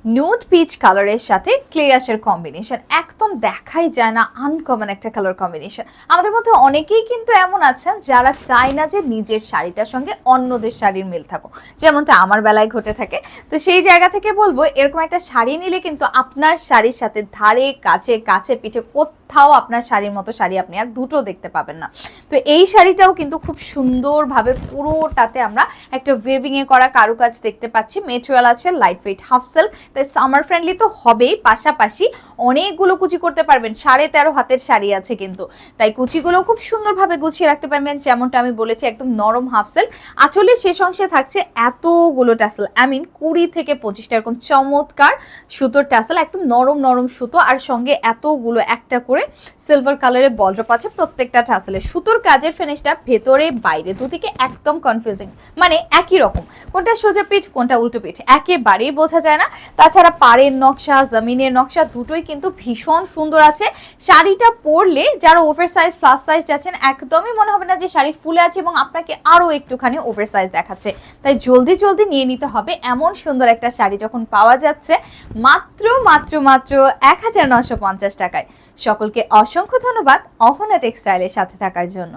Nude pitch কালারের সাথে clay অ্যাশের combination একদম দেখাই যায় না, আনকমন একটা কালার কম্বিনেশন। আমাদের মধ্যে অনেকেই কিন্তু এমন আছেন যারা চায় না যে নিজের শাড়িটার সঙ্গে অন্যদের শাড়ির মিল থাকুক, যেমনটা আমার বেলায় ঘটে থাকে। তো সেই জায়গা থেকে বলবো, এরকম একটা শাড়ি নিলে কিন্তু আপনার শাড়ির সাথে ধারে কাছে কাছে পিঠে কোথাও আপনার শাড়ির মতো শাড়ি আপনি আর দুটো দেখতে পাবেন না। তো এই শাড়িটাও কিন্তু খুব সুন্দরভাবে পুরোটাতে আমরা একটা ওয়েভিং এ করা কারুকাজ দেখতে পাচ্ছি। মেটেরিয়াল আছে লাইট ওয়েট হাফ সিল্ক, তাই সামার ফ্রেন্ডলি তো হবেই, পাশাপাশি অনেকগুলো কুচি করতে পারবেন। 13.5 হাতের শাড়ি আছে কিন্তু, তাই কুচিগুলো খুব সুন্দরভাবে গুছিয়ে রাখতে পারবেন। যেমনটা আমি বলেছি, একদম নরম হাফ সিল্ক, আঁচলের শেষ অংশে থাকছে এতগুলো টাসেল, 20 থেকে 25টা এরকম চমৎকার সুতোর টাসেল, একদম নরম নরম সুতো, আর সঙ্গে এতগুলো একটা করে সিলভার কালারের বল ড্রপ আছে প্রত্যেকটা টাসেলে। সুতোর কাজের ফিনিশটা ভেতরে বাইরে দুদিকে একদম কনফিউজিং, মানে একই রকম, কোনটা সোজা পিঠ কোনটা উল্টো পিঠ একেবারেই বোঝা যায় না। তাছাড়া পাড়ের নকশা জমিনের নকশা দুটোই কিন্তু ভীষণ সুন্দর আছে। শাড়িটা পরলে যারা ওভার সাইজ প্লাস সাইজ যাচ্ছেন, একদমই মনে হবে না যে শাড়ি ফুলে আছে এবং আপনাকে আরো একটুখানি ওভার সাইজ দেখাচ্ছে। তাই জলদি জলদি নিয়ে নিতে হবে, এমন সুন্দর একটা শাড়ি যখন পাওয়া যাচ্ছে মাত্র মাত্র মাত্র 1950 টাকায়। সকলকে অসংখ্য ধন্যবাদ অহনা টেক্সটাইলের সাথে থাকার জন্য।